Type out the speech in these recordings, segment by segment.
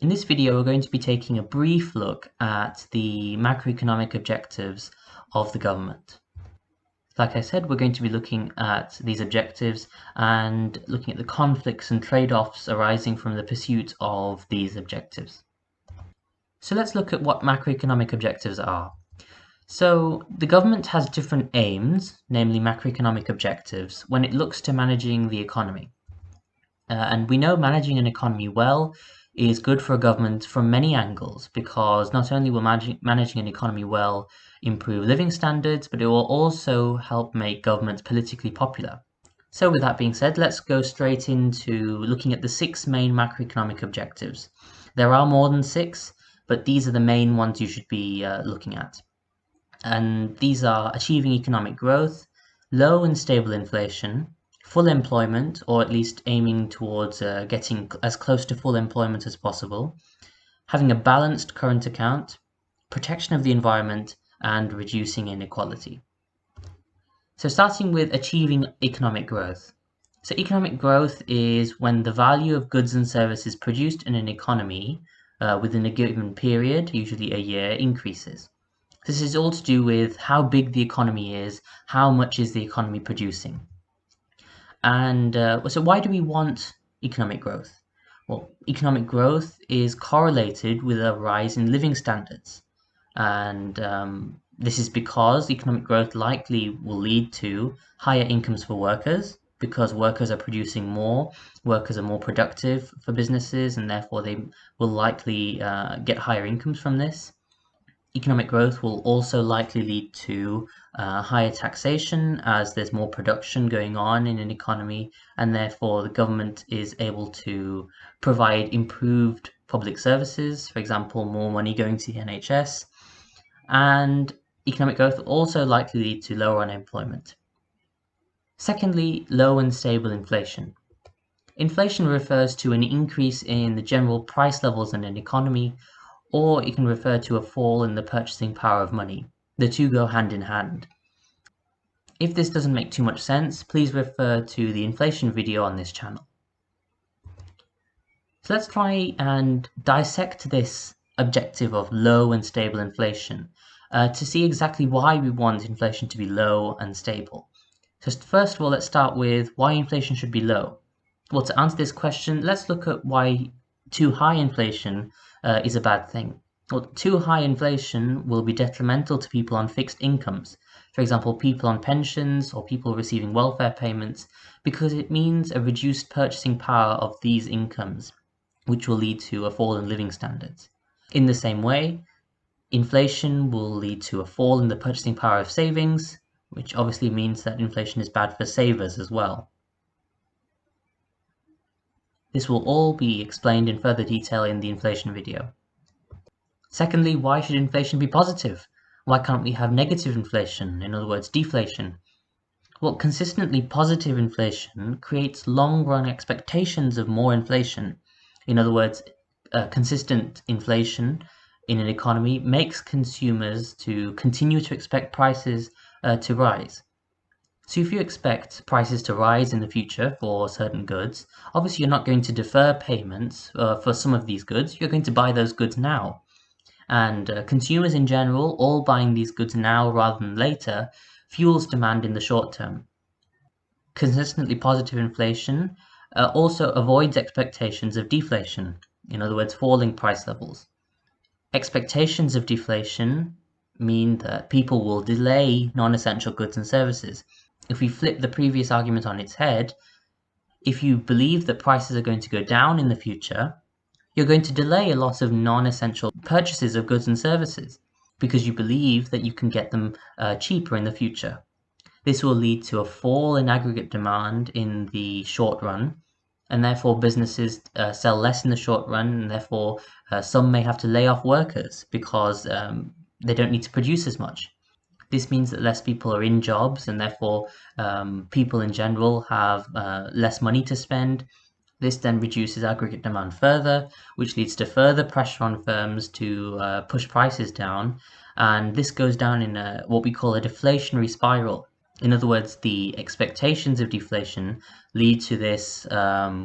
In this video, we're going to be taking a brief look at the macroeconomic objectives of the government. Like I said, we're going to be looking at these objectives and looking at the conflicts and trade-offs arising from the pursuit of these objectives. So let's look at what macroeconomic objectives are. So the government has different aims, namely macroeconomic objectives, when it looks to managing the economy. And we know managing an economy well is good for a government from many angles, because not only will managing an economy well improve living standards, but it will also help make governments politically popular. So with that being said, let's go straight into looking at the 6 main macroeconomic objectives. There are more than 6, but these are the main ones you should be looking at. And these are achieving economic growth, low and stable inflation, full employment, or at least aiming towards getting as close to full employment as possible, having a balanced current account, protection of the environment, and reducing inequality. So starting with achieving economic growth. So economic growth is when the value of goods and services produced in an economy within a given period, usually a year, increases. This is all to do with how big the economy is, how much is the economy producing. And so why do we want economic growth? Well, economic growth is correlated with a rise in living standards. And this is because economic growth likely will lead to higher incomes for workers, because workers are producing more, workers are more productive for businesses, and therefore they will likely get higher incomes from this. Economic growth will also likely lead to higher taxation, as there's more production going on in an economy, and therefore the government is able to provide improved public services, for example, more money going to the NHS. And economic growth will also likely lead to lower unemployment. Secondly, low and stable inflation. Inflation refers to an increase in the general price levels in an economy, or it can refer to a fall in the purchasing power of money. The two go hand in hand. If this doesn't make too much sense, please refer to the inflation video on this channel. So let's try and dissect this objective of low and stable inflation to see exactly why we want inflation to be low and stable. So first of all, let's start with why inflation should be low. Well, to answer this question, let's look at why too high inflation is a bad thing. Well, too high inflation will be detrimental to people on fixed incomes, for example, people on pensions or people receiving welfare payments, because it means a reduced purchasing power of these incomes, which will lead to a fall in living standards. In the same way, inflation will lead to a fall in the purchasing power of savings, which obviously means that inflation is bad for savers as well. This will all be explained in further detail in the inflation video. Secondly, why should inflation be positive? Why can't we have negative inflation, in other words, deflation? Well, consistently positive inflation creates long-run expectations of more inflation. In other words, consistent inflation in an economy makes consumers to continue to expect prices to rise. So if you expect prices to rise in the future for certain goods, obviously you're not going to defer payments for some of these goods. You're going to buy those goods now. And consumers in general, all buying these goods now rather than later, fuels demand in the short term. Consistently positive inflation also avoids expectations of deflation, in other words, falling price levels. Expectations of deflation mean that people will delay non-essential goods and services. If we flip the previous argument on its head, if you believe that prices are going to go down in the future, you're going to delay a lot of non-essential purchases of goods and services because you believe that you can get them cheaper in the future. This will lead to a fall in aggregate demand in the short run, and therefore businesses sell less in the short run, and therefore some may have to lay off workers because they don't need to produce as much. This means that less people are in jobs, and therefore people in general have less money to spend. This then reduces aggregate demand further, which leads to further pressure on firms to push prices down, and this goes down in what we call a deflationary spiral. In other words, the expectations of deflation lead to this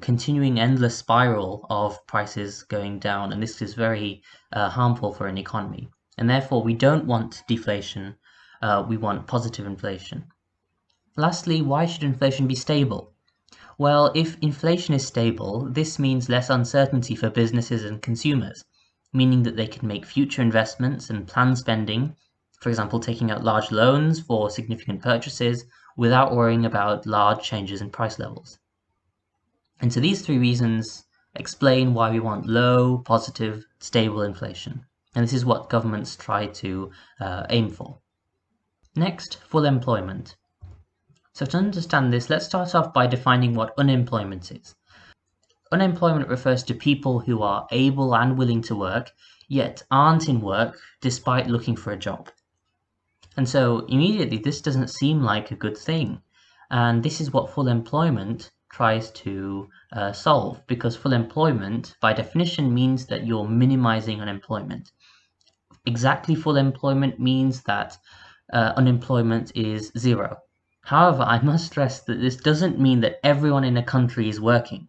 continuing endless spiral of prices going down, and this is very harmful for an economy. And therefore, we don't want deflation, we want positive inflation. Lastly, why should inflation be stable? Well, if inflation is stable, this means less uncertainty for businesses and consumers, meaning that they can make future investments and plan spending, for example, taking out large loans for significant purchases without worrying about large changes in price levels. And so these three reasons explain why we want low, positive, stable inflation. And this is what governments try to aim for. Next, full employment. So to understand this, let's start off by defining what unemployment is. Unemployment refers to people who are able and willing to work, yet aren't in work despite looking for a job. And so immediately this doesn't seem like a good thing. And this is what full employment tries to solve, because full employment by definition means that you're minimizing unemployment. Exactly full employment means that unemployment is zero. However, I must stress that this doesn't mean that everyone in a country is working.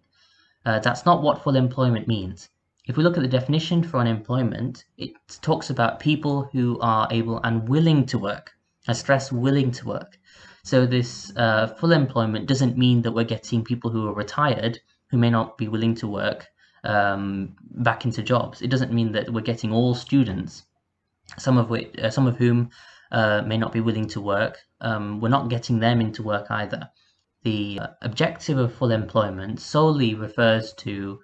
That's not what full employment means. If we look at the definition for unemployment, it talks about people who are able and willing to work. I stress willing to work. So this full employment doesn't mean that we're getting people who are retired, who may not be willing to work, back into jobs. It doesn't mean that we're getting all students, some of whom may not be willing to work. We're not getting them into work either. The objective of full employment solely refers to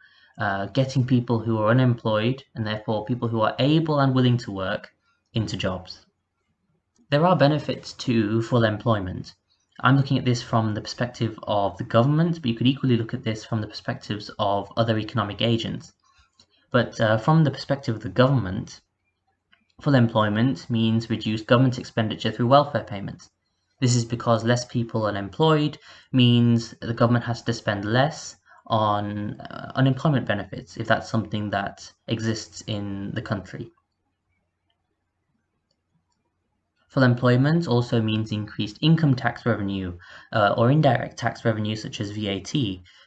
getting people who are unemployed, and therefore people who are able and willing to work, into jobs. There are benefits to full employment. I'm looking at this from the perspective of the government, but you could equally look at this from the perspectives of other economic agents. But from the perspective of the government, full employment means reduced government expenditure through welfare payments. This is because less people unemployed means the government has to spend less on unemployment benefits, if that's something that exists in the country. Full employment also means increased income tax revenue or indirect tax revenue such as VAT,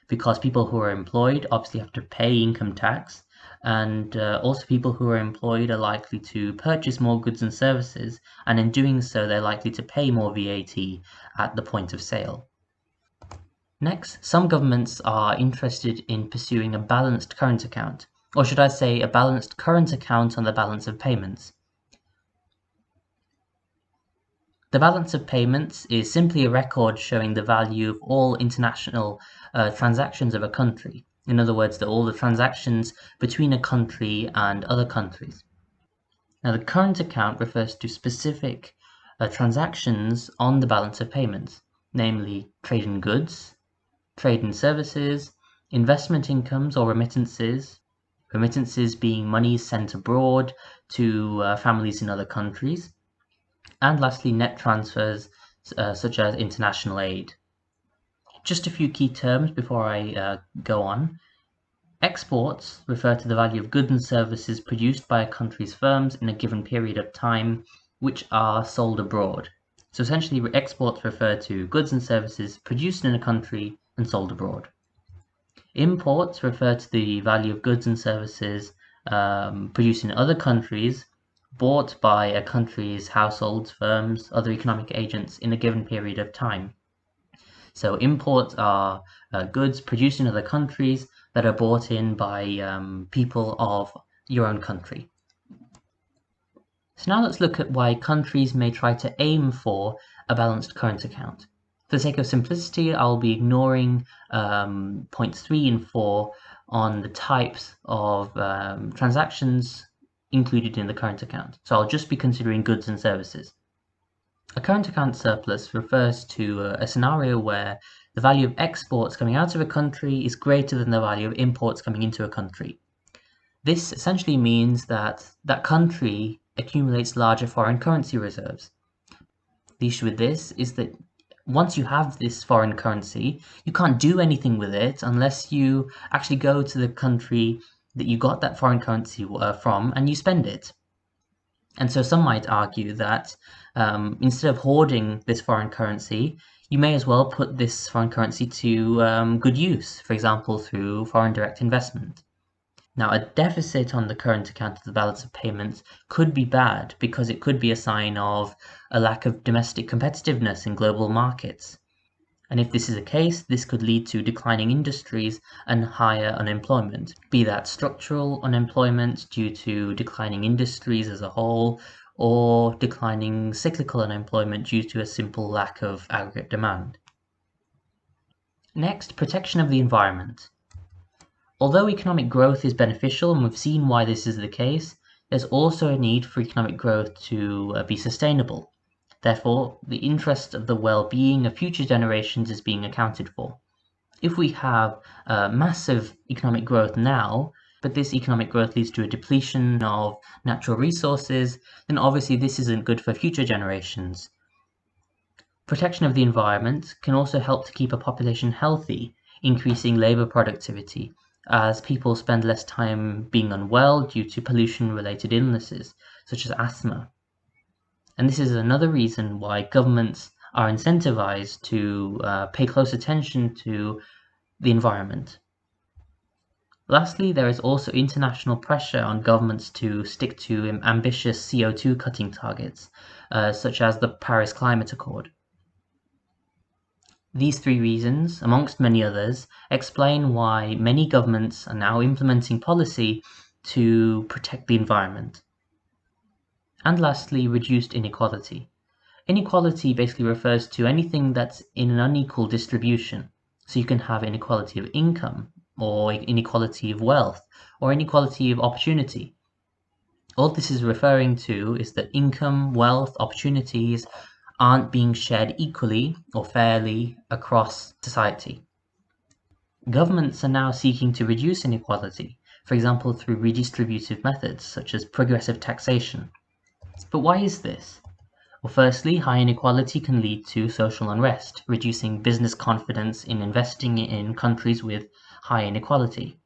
because people who are employed obviously have to pay income tax, and also people who are employed are likely to purchase more goods and services, and in doing so they're likely to pay more VAT at the point of sale. Next, some governments are interested in pursuing a balanced current account, or should I say a balanced current account on the balance of payments. The balance of payments is simply a record showing the value of all international transactions of a country. In other words, all the transactions between a country and other countries. Now, the current account refers to specific transactions on the balance of payments, namely trade in goods, trade in services, investment incomes or remittances being money sent abroad to families in other countries, and lastly, net transfers such as international aid. Just a few key terms before I go on. Exports refer to the value of goods and services produced by a country's firms in a given period of time, which are sold abroad. So essentially, exports refer to goods and services produced in a country and sold abroad. Imports refer to the value of goods and services produced in other countries, bought by a country's households, firms, other economic agents in a given period of time. So imports are goods produced in other countries that are bought in by people of your own country. So now let's look at why countries may try to aim for a balanced current account. For the sake of simplicity, I'll be ignoring points 3 and 4 on the types of transactions included in the current account. So I'll just be considering goods and services. A current account surplus refers to a scenario where the value of exports coming out of a country is greater than the value of imports coming into a country. This essentially means that that country accumulates larger foreign currency reserves. The issue with this is that once you have this foreign currency, you can't do anything with it unless you actually go to the country that you got that foreign currency from and you spend it. And so some might argue that instead of hoarding this foreign currency, you may as well put this foreign currency to good use, for example, through foreign direct investment. Now, a deficit on the current account of the balance of payments could be bad because it could be a sign of a lack of domestic competitiveness in global markets. And if this is the case, this could lead to declining industries and higher unemployment, be that structural unemployment due to declining industries as a whole, or declining cyclical unemployment due to a simple lack of aggregate demand. Next, protection of the environment. Although economic growth is beneficial, and we've seen why this is the case, there's also a need for economic growth to be sustainable. Therefore, the interest of the well-being of future generations is being accounted for. If we have massive economic growth now, but this economic growth leads to a depletion of natural resources, then obviously this isn't good for future generations. Protection of the environment can also help to keep a population healthy, increasing labor productivity, as people spend less time being unwell due to pollution-related illnesses, such as asthma. And this is another reason why governments are incentivized to pay close attention to the environment. Lastly, there is also international pressure on governments to stick to ambitious CO2 cutting targets, such as the Paris Climate Accord. These three reasons, amongst many others, explain why many governments are now implementing policy to protect the environment. And lastly, reduced inequality. Inequality basically refers to anything that's in an unequal distribution. So you can have inequality of income, or inequality of wealth, or inequality of opportunity. All this is referring to is that income, wealth, opportunities aren't being shared equally or fairly across society. Governments are now seeking to reduce inequality, for example through redistributive methods such as progressive taxation. But why is this? Well, firstly, high inequality can lead to social unrest, reducing business confidence in investing in countries with high inequality.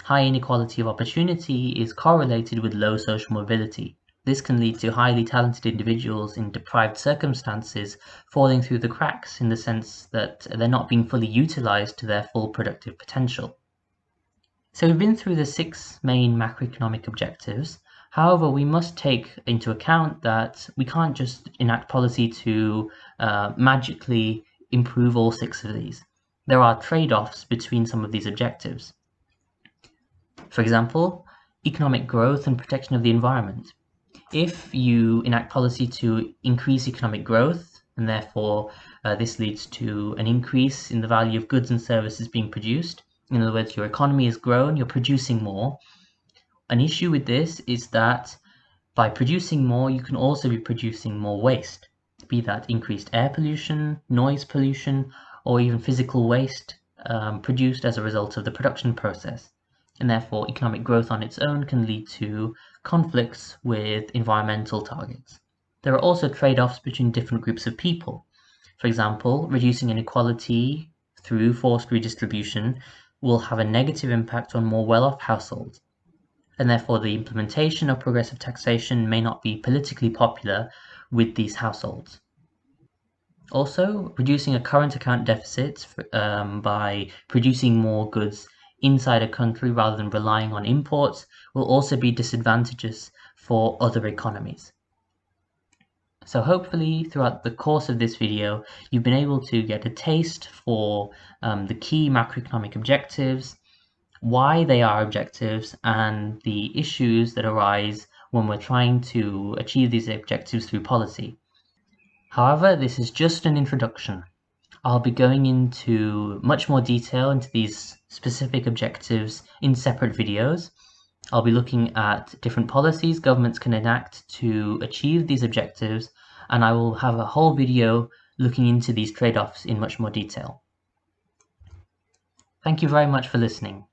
High inequality of opportunity is correlated with low social mobility. This can lead to highly talented individuals in deprived circumstances falling through the cracks in the sense that they're not being fully utilized to their full productive potential. So we've been through the 6 main macroeconomic objectives. However, we must take into account that we can't just enact policy to magically improve all 6 of these. There are trade-offs between some of these objectives. For example, economic growth and protection of the environment. If you enact policy to increase economic growth, and therefore this leads to an increase in the value of goods and services being produced, in other words, your economy has grown, you're producing more. An issue with this is that by producing more, you can also be producing more waste, be that increased air pollution, noise pollution, or even physical waste produced as a result of the production process. And therefore, economic growth on its own can lead to conflicts with environmental targets. There are also trade-offs between different groups of people. For example, reducing inequality through forced redistribution will have a negative impact on more well-off households, and therefore the implementation of progressive taxation may not be politically popular with these households. Also, reducing a current account deficit by producing more goods inside a country rather than relying on imports will also be disadvantageous for other economies. So hopefully throughout the course of this video, you've been able to get a taste for the key macroeconomic objectives, why they are objectives, and the issues that arise when we're trying to achieve these objectives through policy. However, this is just an introduction. I'll be going into much more detail into these specific objectives in separate videos. I'll be looking at different policies governments can enact to achieve these objectives, and I will have a whole video looking into these trade-offs in much more detail. Thank you very much for listening.